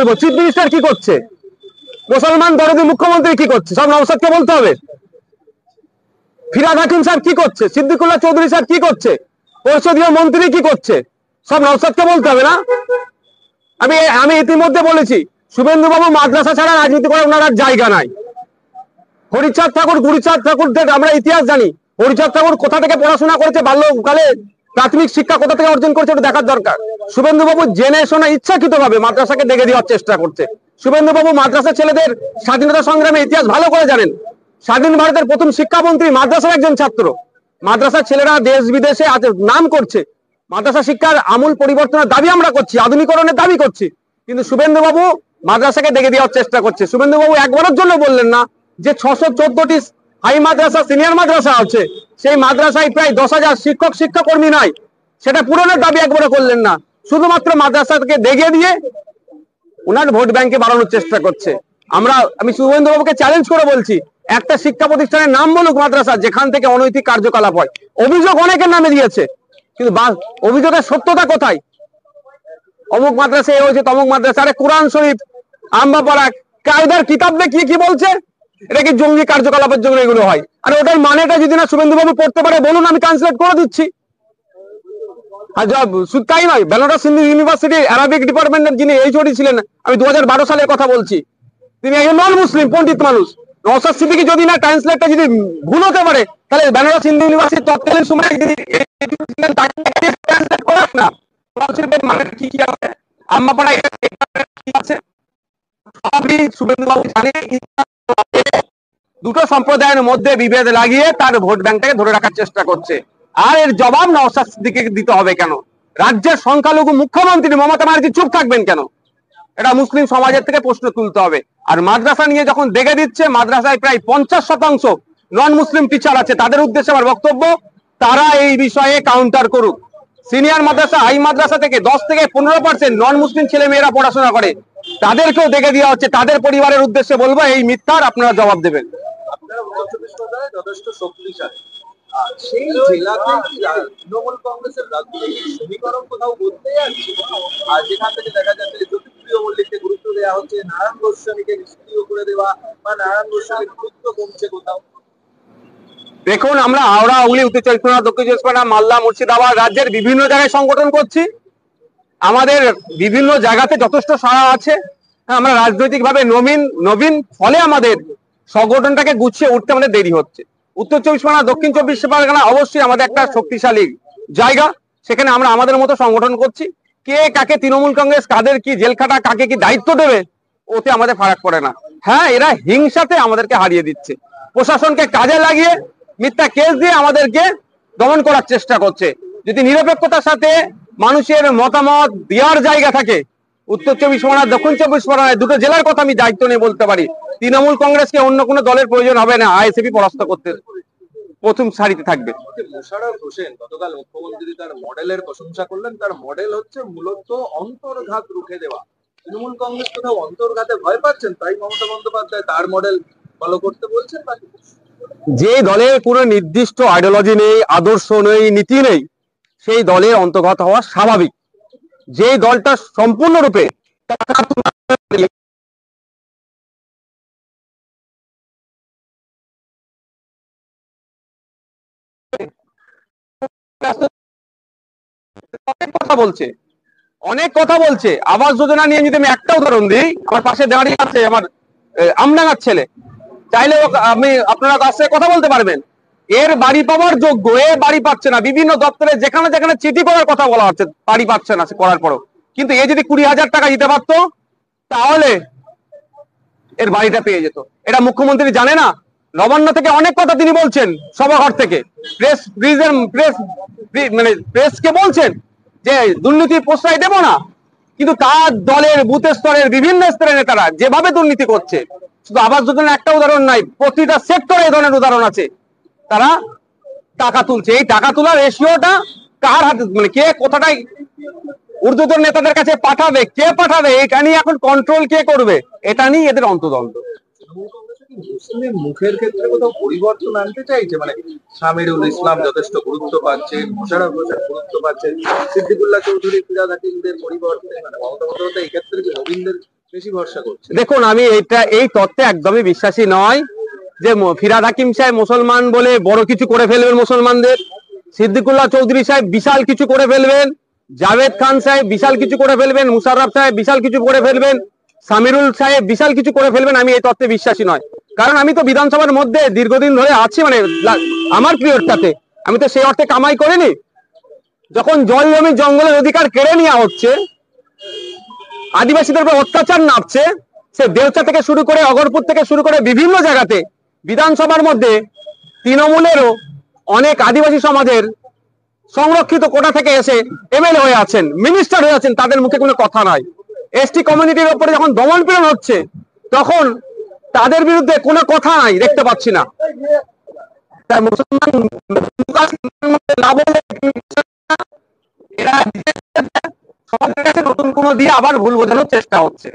বলবো, chief minister কি করছে, মুসলমান দরদি মুখ্যমন্ত্রী কি করছে, সব নওশাদকে বলতে হবে। ফিরহাদ হাকিম সাহেব কি করছে, সিদ্দিকুল্লাহ চৌধুরী সাহেব কি করছে, পরিষদীয় মন্ত্রী কি করছে, সব নওশাদকে বলতে হবে না? আমি ইতিমধ্যে বলেছি, শুভেন্দু বাবু মাদ্রাসা ছাড়া রাজনীতি করার ওনার আর জায়গা নাই। হরিচাঁদ ঠাকুর, গুরুচাঁদ ঠাকুরদের আমরা ইতিহাস জানি। হরিচাঁদ ঠাকুর কোথা থেকে পড়াশোনা করেছে, বাল্যকালে প্রাথমিক শিক্ষা কোথা থেকে অর্জন করেছে, ওটা দেখার দরকার। শুভেন্দু বাবু জেনে শোনা ইচ্ছাকৃত ভাবে মাদ্রাসাকে ডেকে দেওয়ার চেষ্টা করছে। শুভেন্দু বাবু মাদ্রাসা ছেলেদের স্বাধীনতা সংগ্রামের ইতিহাস ভালো করে জানেন। স্বাধীন ভারতের প্রথম শিক্ষামন্ত্রী মাদ্রাসার একজন ছাত্র। মাদ্রাসার ছেলেরা দেশ বিদেশে নাম করছে। মাদ্রাসা শিক্ষার আমূল পরিবর্তনের দাবি আমরা করছি, আধুনিকরণের দাবি করছি, কিন্তু শুভেন্দু বাবু মাদ্রাসাকে ডেকে দেওয়ার চেষ্টা করছে। শুভেন্দু বাবু একবারের জন্য বললেন না যে 614টি হাই মাদ্রাসা, সিনিয়র মাদ্রাসা আছে, সেই মাদ্রাসায় প্রায় 10,000 শিক্ষক শিক্ষাকর্মী নাই, সেটা পূরণের দাবি একবারও করলেন না। শুধুমাত্র মাদ্রাসাকে ডেকে দিয়ে উনার ভোট ব্যাংকে বাড়ানোর চেষ্টা করছে। আমি শুভেন্দু বাবুকে চ্যালেঞ্জ করে বলছি, একটা শিক্ষা প্রতিষ্ঠানের নাম বলুক মাদ্রাসা যেখান থেকে অনৈতিক কার্যকলাপ হয়। অভিযোগ অনেকের নামে দিয়েছে, কিন্তু অভিযোগের সত্যতা কোথায়? অমুক মাদ্রাসা এ হয়েছে, তমুক মাদ্রাসা, আরে কোরআন শরীফ, আম্বাপাড়া, কায়দার কিতাব দেখি কি বলছে, এটা কি জঙ্গি কার্যকলাপের জন্য এগুলো হয়? আর ওটার মানেটা যদি না শুভেন্দু বাবু পড়তে পারে বলুন, আমি ট্রান্সলেট করে দিচ্ছি। আর শুধু তাই নয়, বেনারস হিন্দু ইউনিভার্সিটি অ্যারাবিক ডিপার্টমেন্টের যিনি এইচওডি ছিলেন, আমি 2012 সালের কথা বলছি, তিনি একজন নন মুসলিম পণ্ডিত মানুষ। নওশাদ সিদ্দিকী যদি না ট্রান্সলেটটা যদি ভুল হতে পারে, তাহলে বেনারস হিন্দু ইউনিভার্সিটির তৎকালীন সময় যদি ট্রান্সলেট করেন না, মানে কি কি আছে, আম্মাপাড়া কি আছে, সবই শুভেন্দু বাবু জানে। দুটো সম্প্রদায়ের মধ্যে বিভেদ লাগিয়ে তার ভোট ব্যাংকটাকে ধরে রাখার চেষ্টা করছে। আর এর জবাব নওশাদ সিদ্দিকীকে দিতে হবে কেন? রাজ্যের সংখ্যালঘু মুখ্যমন্ত্রী মমতা ব্যানার্জি চুপ থাকবেন কেন? এটা মুসলিম সমাজের থেকে প্রশ্ন তুলতে হবে। আর মাদ্রাসা নিয়ে যখন দেখে দিচ্ছে, মাদ্রাসায় প্রায় 50% নন মুসলিম টিচার আছে, তাদের উদ্দেশ্যে আমার বক্তব্য, তারা এই বিষয়ে কাউন্টার করুক। সিনিয়র মাদ্রাসা, হাই মাদ্রাসা থেকে 10 থেকে 15% নন মুসলিম ছেলে মেয়েরা পড়াশোনা করে, তাদেরকেও দেখে দেওয়া হচ্ছে। তাদের পরিবারের উদ্দেশ্যে বলবো, এই মিথ্যার আপনারা জবাব দেবেন। যথেষ্ট শক্তিশালী, সেই জেলাতে তৃণমূল কংগ্রেসের রাজনৈতিক সমীকরণ কোথাও বদলে যাচ্ছে, আর যেখান থেকে দেখা যাচ্ছে যে জ্যোতিপ্রিয় মল্লিককে গুরুত্ব দেওয়া হচ্ছে, নারায়ণ গোস্বামীকে নিষ্ক্রিয় করে দেওয়া বা নারায়ণ গোস্বামীর গুরুত্ব কমছে কোথাও। দেখুন, আমরা হাওড়া, হুগলি, উত্তর চব্বিশ পরগনা, দক্ষিণ চব্বিশ পরগনা, মালদা, মুর্শিদাবাদ, রাজ্যের বিভিন্ন জায়গায় সংগঠন করছি। আমাদের বিভিন্ন জায়গাতে যথেষ্ট সাড়া আছে। আমরা রাজনৈতিক ভাবে নবীন, ফলে আমাদের সংগঠনটাকে গুছিয়ে উঠতে আমাদের দেরি হচ্ছে। উত্তর চব্বিশ পরগনা, দক্ষিণ চব্বিশ পরগনা অবশ্যই আমাদের একটা শক্তিশালী জায়গা, সেখানে আমরা আমাদের মতো সংগঠন করছি। কে কাকে তৃণমূল কংগ্রেস কাদের কি জেলখাটা, কাকে কি দায়িত্ব দেবে, ওতে আমাদের ফারাক পড়ে না। হ্যাঁ, এরা হিংসাতে আমাদেরকে হারিয়ে দিচ্ছে, প্রশাসনকে কাজে লাগিয়ে মিথ্যা কেস দিয়ে আমাদেরকে দমন করার চেষ্টা করছে। যদি নিরপেক্ষতার সাথে মানুষের মতামত দেওয়ার জায়গা থাকে, উত্তর চব্বিশ পরগনা, দক্ষিণ চব্বিশ পরগনায় দুটো জেলার কথা আমি দায়িত্ব নিয়ে বলতে পারি, তৃণমূল কংগ্রেসকে অন্য কোনো দলের প্রয়োজন হবে না, আইএসএফই পরাস্ত করতে প্রথম সারিতে থাকবে। মোশাররফ হোসেন গতকাল মুখ্যমন্ত্রী তার মডেলের প্রশংসা করলেন। তার মডেল হচ্ছে মূলত অন্তর্ঘাত রুখে দেওয়া। তৃণমূল কংগ্রেস কোথাও অন্তর্ঘাতে ভয় পাচ্ছেন, তাই মমতা বন্দ্যোপাধ্যায় তার মডেল ফলো করতে বলছেন। যে দলের কোনো নির্দিষ্ট আইডিওলজি নেই, আদর্শ নেই, নীতি নেই, সেই দলের অন্তর্গত হওয়া স্বাভাবিক। যে দলটা সম্পূর্ণরূপে অনেক কথা বলছে আবাস যোজনা নিয়ে, যদি আমি একটা উদাহরণ দিই, আমার পাশে দাঁড়িয়ে আছে আমার আমডাঙ্গার ছেলে, চাইলে আপনারা কাছে কথা বলতে পারবেন। এর বাড়ি পাওয়ার যোগ্য, এ বাড়ি পাচ্ছে না। বিভিন্ন দপ্তরে যেখানে যেখানে চিঠি করার কথা বলা হচ্ছে, বাড়ি পাচ্ছে না সে করার পরও। কিন্তু এ যদি 20,000 টাকা দিতে পারতো, তাহলে এর বাড়িটা পেয়ে যেত। এটা মুখ্যমন্ত্রী জানে না? নবান্ন থেকে অনেক কথা তিনি বলছেন, সভাঘর থেকে প্রেসকে বলছেন যে দুর্নীতি প্রশ্রয় দেব না, কিন্তু তার দলের বুথ স্তরের বিভিন্ন স্তরের নেতারা যেভাবে দুর্নীতি করছে, শুধু আবাস যোজনার একটা উদাহরণ নাই, প্রতিটা সেক্টরে এই ধরনের উদাহরণ আছে। তারা টাকা তুলছে, এই টাকা তোলার রেশিওটা কার হাতে, মানে কে কোথাটাই ঊর্ধ্বতন নেতাদের কাছে পাঠাবে, কে পাঠাবে, এটা নিয়ে এখন কন্ট্রোল কে করবে, এটা নিয়ে এদের অন্তদ্বন্দ্ব। মুসলিম মুখের ক্ষেত্রে কোথাও পরিবর্তন আনতে চাইছে, মানে সামিরুল ইসলাম যথেষ্ট গুরুত্ব পাচ্ছেন, মোশাররফ হোসেন গুরুত্ব পাচ্ছেন, সিদ্দিকুল্লাহ চৌধুরী, ফিরহাদ হাকিমদের পরিবর্তে মানে মমতা বন্দ্যোপাধ্যায় এই ক্ষেত্রে যে নবীনদের বেশি ভরসা করছে? দেখুন, আমি এই তত্ত্বে একদমই বিশ্বাসী নয় যে ফিরহাদ হাকিম সাহেব মুসলমান বলে বড় কিছু করে ফেলবেন মুসলমানদের। সিদ্দিকুল্লাহ চৌধুরী সাহেব বিশাল কিছু করে ফেলবেন, জাভেদ খান সাহেব বিশাল কিছু করে ফেলবেন, মুশাররফ সাহেব বিশাল কিছু করে ফেলবেন, সামিরুল সাহেব বিশাল কিছু করে ফেলবেন। আমি এই তত্ত্বে বিশ্বাসী নয়, কারণ আমি তো বিধানসভার মধ্যে দীর্ঘদিন ধরে আছি, মানে আমার পিরিয়ডটাতে আমি তো সেই অর্থে কামাই করিনি। যখন জল জমি জঙ্গলের অধিকার কেড়ে নেওয়া হচ্ছে, আদিবাসীদের উপর অত্যাচার নামছে, সে দেউচা থেকে শুরু করে অগরপুর থেকে শুরু করে বিভিন্ন জায়গাতে বিধানসভার মধ্যে তৃণমূলেরও অনেক আদিবাসী সমাজের সংরক্ষিত কোটা থেকে এসে এমএলএ হয়ে আছেন, মিনিস্টার হয়ে আছেন, তাদের মুখে কোনো কথা নাই। এসটি কমিউনিটির উপরে যখন দমন পীড়ন হচ্ছে, তখন তাদের বিরুদ্ধে কোনো কথা নাই, দেখতে পাচ্ছি না। তাই মুসলমান না বলে এরা সবার কাছে নতুন কোনো দিয়ে আবার ভুল বোঝানোর চেষ্টা হচ্ছে।